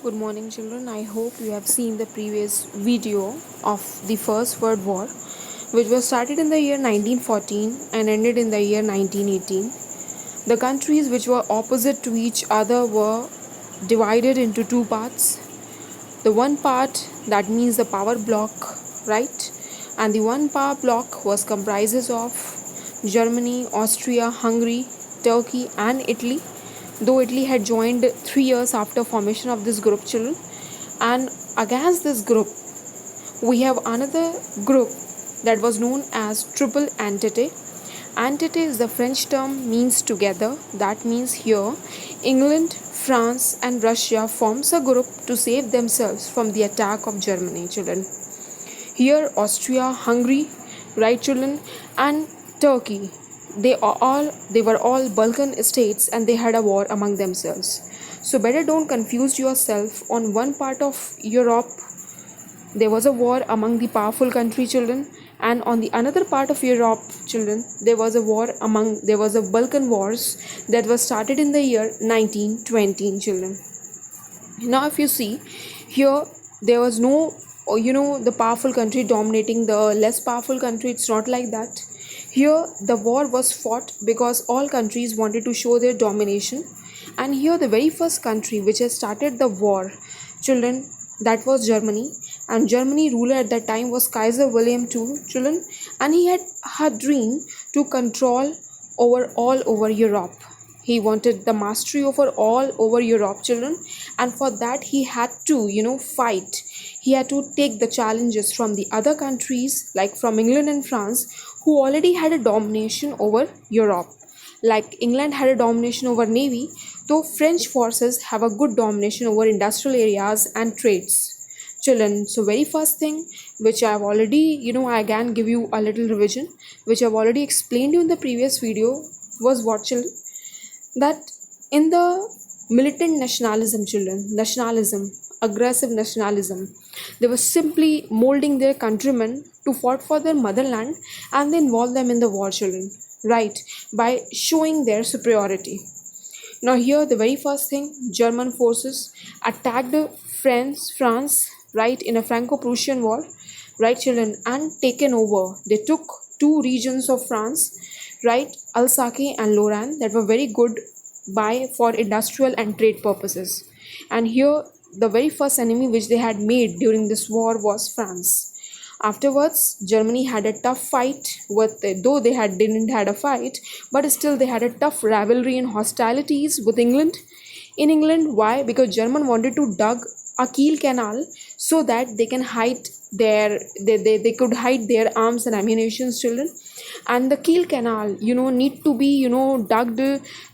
Good morning, children. I hope you have seen the previous video of the First World War, which was started in the year 1914 and ended in the year 1918. The countries which were opposite to each other were divided into two parts. The one part that means the power bloc, right? And the one power bloc was comprises of Germany, Austria, Hungary, Turkey, and Italy. Though Italy had joined 3 years after formation of this group, children, and against this group we have another group that was known as Triple Entente. Entente is the French term, means together. That means here England, France and Russia forms a group to save themselves from the attack of Germany, children. Here Austria, Hungary, right, children, and Turkey, they were all Balkan states, and they had a war among themselves. So better don't confuse yourself. On one part of Europe there was a war among the powerful country, children, and on the another part of Europe, children, there was a Balkan Wars that was started in the year 1920, children. Now if you see here, there was no the powerful country dominating the less powerful country. It's not like that. Here the war was fought because all countries wanted to show their domination. And here the very first country which has started the war, children, that was Germany. And Germany ruler at that time was Kaiser William II, children, and he had a dream to control all over Europe. He wanted the mastery over all over Europe, children, and for that he had to fight. He had to take the challenges from the other countries, like from England and France, who already had a domination over Europe. Like England had a domination over navy, though French forces have a good domination over industrial areas and trades, children. So very first thing which I've already I again give you a little revision, which I've already explained you in the previous video, was what, children? That in the militant nationalism, children, aggressive nationalism, they were simply molding their countrymen to fight for their motherland, and they involve them in the war, children, right, by showing their superiority. Now here the very first thing, German forces attacked France, right, in a Franco-Prussian war, right, children, and taken over. They took two regions of France, right, Alsace and Lorraine, that were very good by for industrial and trade purposes. And here the very first enemy which they had made during this war was France. Afterwards Germany had a tough fight with, though they didn't had a fight, but still they had a tough rivalry and hostilities with England. In England, why? Because German wanted to dug a Kiel canal so that they can hide they could hide their arms and ammunition, children. And the Kiel canal need to be dug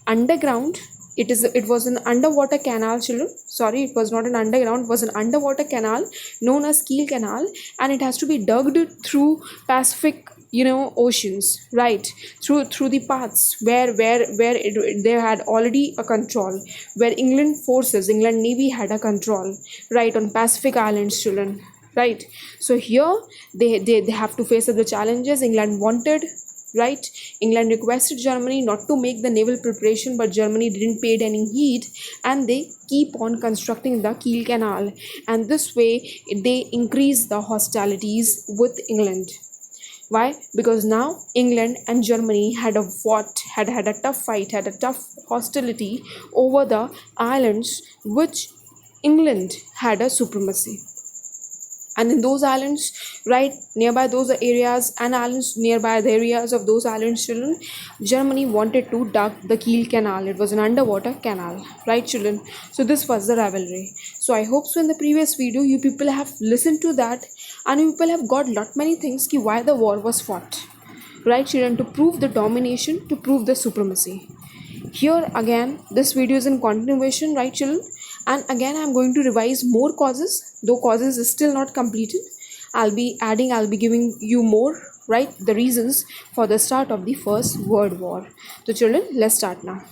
underground. It was an underwater canal, children. Sorry, it was not an underground, it was an underwater canal known as Kiel canal, and it has to be dug through Pacific oceans, right, through the paths they had already a control, where England navy had a control, right, on Pacific islands, children, right. So here they have to face up the challenges. England wanted, right, England requested Germany not to make the naval preparation, but Germany didn't pay it any heed, and they keep on constructing the Kiel canal, and this way they increase the hostilities with England. Why? Because now England and Germany had had a tough fight, had a tough hostility over the islands which England had a supremacy. And in those islands, right nearby those areas and islands nearby the areas of those islands, children, Germany wanted to dug the Kiel canal. It was an underwater canal, right, children. So this was the rivalry. So I hope so in the previous video you people have listened to that, and you people have got lot many things ki why the war was fought, right, children, to prove the domination, to prove the supremacy. Here again this video is in continuation, right, children, and again I'm going to revise more causes, though causes is still not completed. I'll be giving you more, right, the reasons for the start of the First World War. So children, let's start now.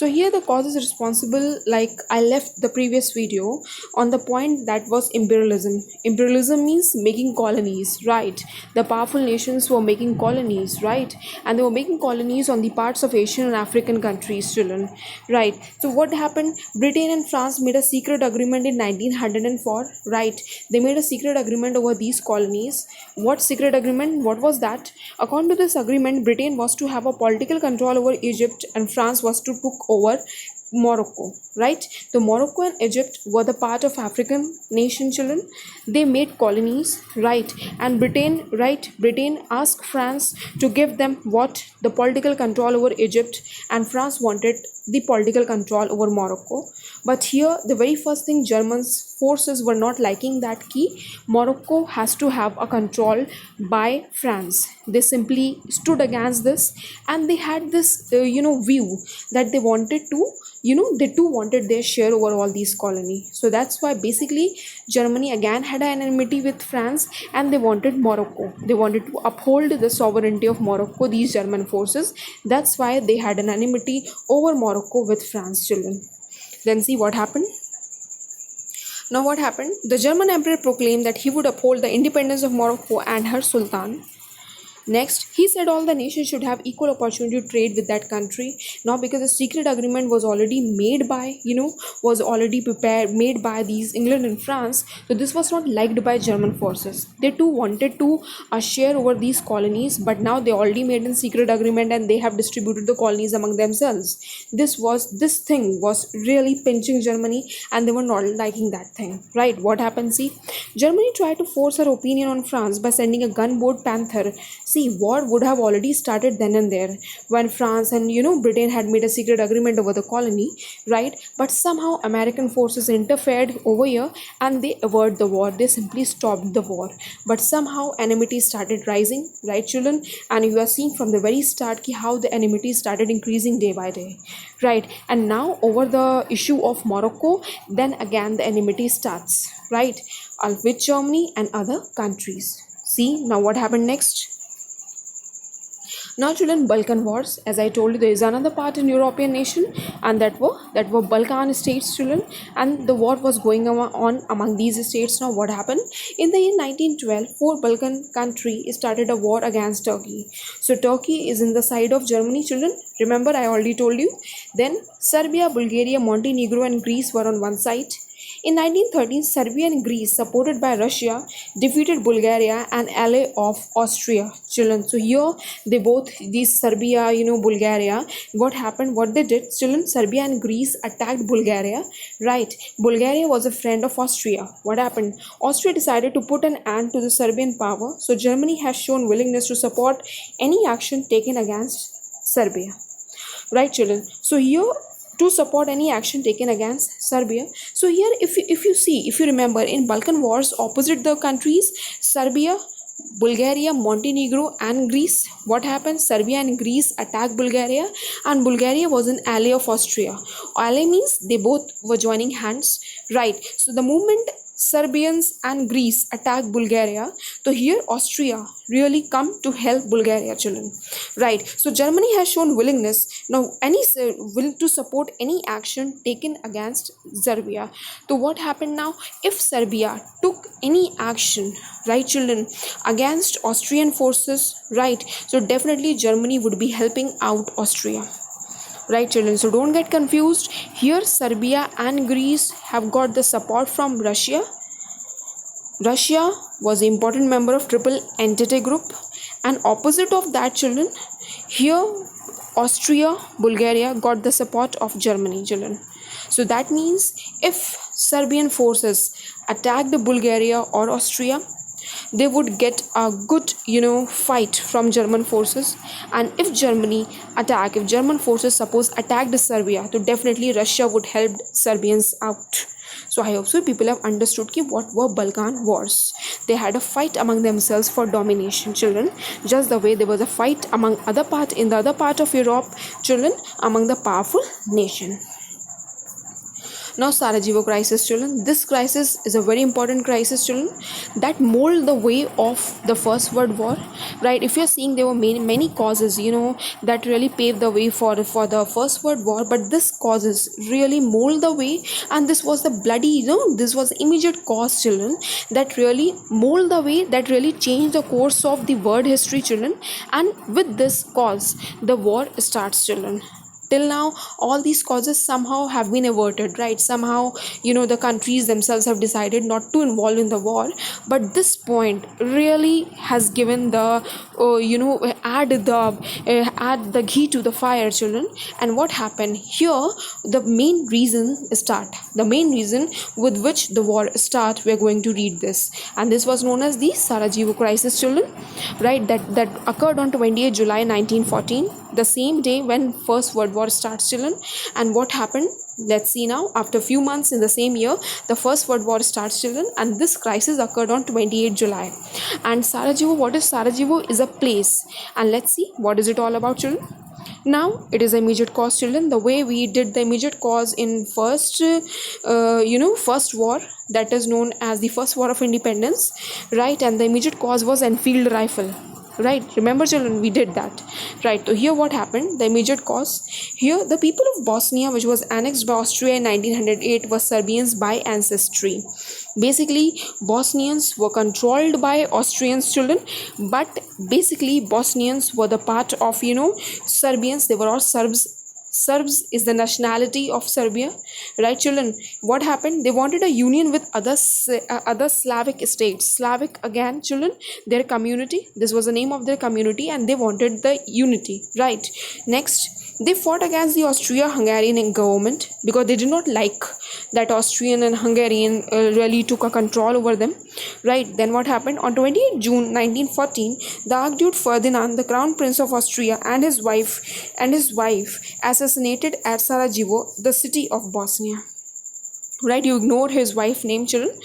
So here the cause is responsible, like I left the previous video on the point that was imperialism. Imperialism means making colonies, right? The powerful nations were making colonies, right? And they were making colonies on the parts of Asian and African countries, children, right? So what happened? Britain and France made a secret agreement in 1904, right? They made a secret agreement over these colonies. What secret agreement? What was that? According to this agreement, Britain was to have a political control over Egypt and France was to took over Morocco, right? The Morocco and Egypt were the part of African nation, children. They made colonies, right? And Britain, right? Britain asked France to give them what? The political control over Egypt, and France wanted the political control over Morocco. But here, the very first thing, Germans forces were not liking that key. Morocco has to have a control by France. They simply stood against this, and they had this, view that they wanted to, they too wanted their share over all these colonies. So that's why basically Germany again had an enmity with France, and they wanted Morocco. They wanted to uphold the sovereignty of Morocco. These German forces. That's why they had an enmity over Morocco with France, children. Then see what happened. Now what happened? The German emperor proclaimed that he would uphold the independence of Morocco and her sultan. Next, he said all the nations should have equal opportunity to trade with that country. Now, because the secret agreement was already made by, was already prepared, made by these England and France, so this was not liked by German forces. They too wanted to share over these colonies, but now they already made a secret agreement and they have distributed the colonies among themselves. This thing was really pinching Germany, and they were not liking that thing, right? What happened? See, Germany tried to force her opinion on France by sending a gunboat Panther. See, war would have already started then and there when France and Britain had made a secret agreement over the colony, right? But somehow American forces interfered over here and they averted the war. They simply stopped the war. But somehow enmity started rising, right, children? And you are seeing from the very start how the enmity started increasing day by day, right? And now over the issue of Morocco, then again the enmity starts, right? With Germany and other countries. See, now what happened next? Now, children, Balkan Wars. As I told you, there is another part in European nation, and that were Balkan states, children, and the war was going on among these states. Now, what happened? In the year 1912, four Balkan countries started a war against Turkey. So, Turkey is in the side of Germany, children. Remember, I already told you. Then, Serbia, Bulgaria, Montenegro, and Greece were on one side. In 1913, Serbia and Greece, supported by Russia, defeated Bulgaria, an ally of Austria. Children, so here these Serbia, Bulgaria, what happened? What they did? Children, Serbia and Greece attacked Bulgaria, right? Bulgaria was a friend of Austria. What happened? Austria decided to put an end to the Serbian power. So Germany has shown willingness to support any action taken against Serbia. Right, children? So here, to support any action taken against Serbia. So here, if you remember, in Balkan Wars, opposite the countries, Serbia, Bulgaria, Montenegro, and Greece, what happened? Serbia and Greece attacked Bulgaria, and Bulgaria was an ally of Austria. Ally means they both were joining hands, right? So the moment Serbians and Greece attacked Bulgaria, so here Austria really come to help Bulgaria, children, right? So Germany has shown willingness now will to support any action taken against Serbia. So what happened now? If Serbia took any action, right, children, against Austrian forces, right, so definitely Germany would be helping out Austria. Right, children, so don't get confused. Here Serbia and Greece have got the support from Russia. Russia was an important member of Triple Entente Group, and opposite of that, children, here Austria, Bulgaria got the support of Germany, children. So that means if Serbian forces attacked Bulgaria or Austria, they would get a good fight from German forces. And if German forces suppose attacked Serbia, so definitely Russia would help Serbians out. So I hope so people have understood what were Balkan Wars. They had a fight among themselves for domination, children, just the way there was a fight in the other part of Europe, children, among the powerful nation. Now, Sarajevo Crisis, children. This crisis is a very important crisis, children, that mold the way of the First World War. Right? If you're seeing, there were many causes, that really paved the way for the First World War. But this causes really mold the way, and this was the bloody, this was immediate cause, children, that really mold the way, that really changed the course of the world history, children. And with this cause, the war starts, children. Till now, all these causes somehow have been averted, right? Somehow, the countries themselves have decided not to involve in the war. But this point really has given the add the ghee to the fire, children. And what happened here, the main reason with which the war start, we're going to read this. And this was known as the Sarajevo Crisis, children, right? That occurred on 28 July 1914, the same day when First World War starts, children. And what happened, let's see now. After a few months in the same year, the First World War starts, children, and this crisis occurred on 28 July. And Sarajevo, what is Sarajevo? Is a place. And let's see what is it all about, children. Now, it is immediate cause, children. The way we did the immediate cause in first war, that is known as the First War of Independence, right? And the immediate cause was Enfield rifle. Right, remember, children, we did that. Right, so here what happened, the immediate cause. Here, the people of Bosnia, which was annexed by Austria in 1908, were Serbians by ancestry. Basically, Bosnians were controlled by Austrians, children, but basically Bosnians were the part of Serbians. They were all Serbs. Serbs is the nationality of Serbia, right, children? What happened? They wanted a union with other Slavic states. Slavic, again, children, their community. This was the name of their community, and they wanted the unity, right? Next, they fought against the Austria-Hungarian government because they did not like that Austrian and Hungarian really took a control over them, right? Then what happened? On 28 June 1914, the Archduke Ferdinand, the Crown Prince of Austria, and his wife assassinated at Sarajevo, the city of Bosnia. Right, you ignore his wife name, children.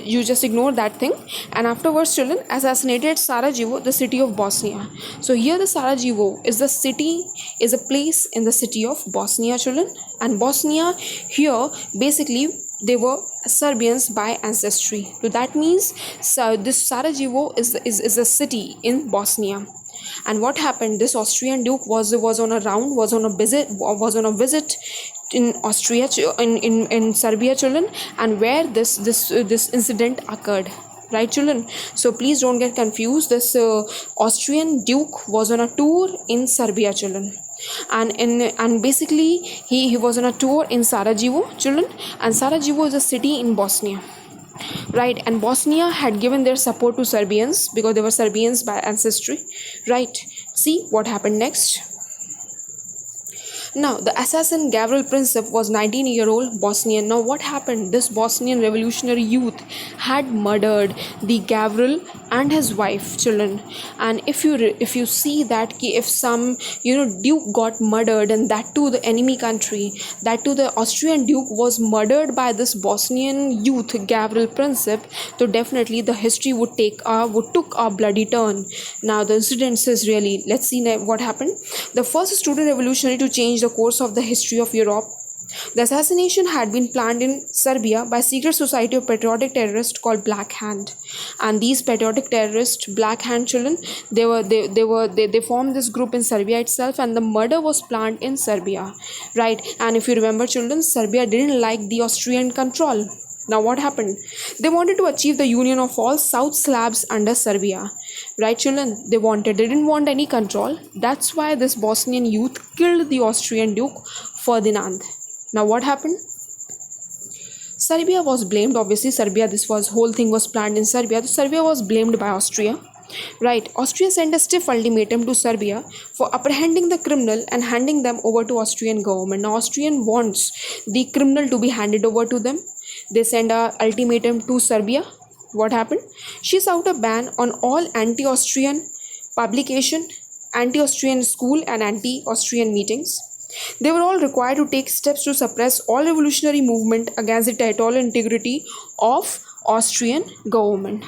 You just ignore that thing. And afterwards, children, assassinated Sarajevo, the city of Bosnia. So here the Sarajevo is a place in the city of Bosnia, children. And Bosnia here, basically, they were Serbians by ancestry. So that means this Sarajevo is a city in Bosnia. And what happened? This Austrian duke was on a visit in Austria, in Serbia, children, and where this incident occurred. Right, children? So please don't get confused. This Austrian duke was on a tour in Serbia, children, and basically he was on a tour in Sarajevo, children, and Sarajevo is a city in Bosnia. Right, and Bosnia had given their support to Serbians because they were Serbians by ancestry. Right, see what happened next. Now, the assassin Gavril Princip was 19-year-old Bosnian. Now, what happened? This Bosnian revolutionary youth had murdered the Gavril and his wife, children. And if you see that if some duke got murdered, and that too the enemy country, that too the Austrian duke was murdered by this Bosnian youth Gavril Princip, so definitely the history took a bloody turn. Now, the incidents is really, let's see what happened. The first student revolutionary to change the course of the history of Europe. The assassination had been planned in Serbia by secret society of patriotic terrorists called Black Hand. And these patriotic terrorists, Black Hand, children, they formed this group in Serbia itself, and the murder was planned in Serbia. Right, and if you remember, children, Serbia didn't like the Austrian control. Now what happened? They wanted to achieve the union of all South Slavs under Serbia. Right, children? They didn't want any control. That's why this Bosnian youth killed the Austrian Duke Ferdinand. Now what happened? Serbia was blamed. Obviously, whole thing was planned in Serbia. So Serbia was blamed by Austria. Right, Austria sent a stiff ultimatum to Serbia for apprehending the criminal and handing them over to Austrian government. Now, Austrian wants the criminal to be handed over to them. They send a ultimatum to Serbia. What happened? She sought a ban on all anti-Austrian publication, anti-Austrian school, and anti-Austrian meetings. They were all required to take steps to suppress all revolutionary movement against the territorial integrity of Austrian government.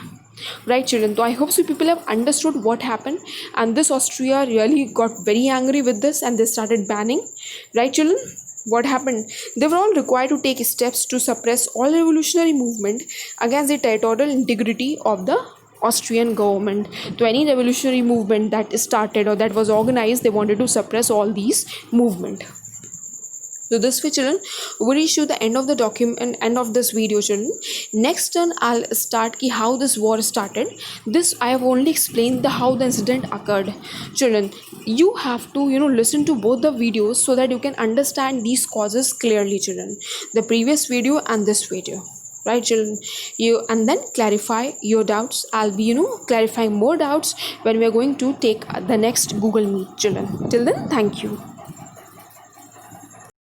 Right, children? So I hope so people have understood what happened, and this Austria really got very angry with this, and they started banning. Right, children? what happened? They were all required to take steps to suppress all revolutionary movement against the territorial integrity of the Austrian government. So any revolutionary movement that started or that was organized, they wanted to suppress all these movement. So this way, children, we reach to the end of the document, end of this video, children. Next turn, I'll start ki how this war started. This I have only explained the how the incident occurred. Children, you have to listen to both the videos so that you can understand these causes clearly, children. The previous video and this video. Right, children, you and then clarify your doubts. I'll be clarifying more doubts when we are going to take the next Google Meet, children. Till then, thank you.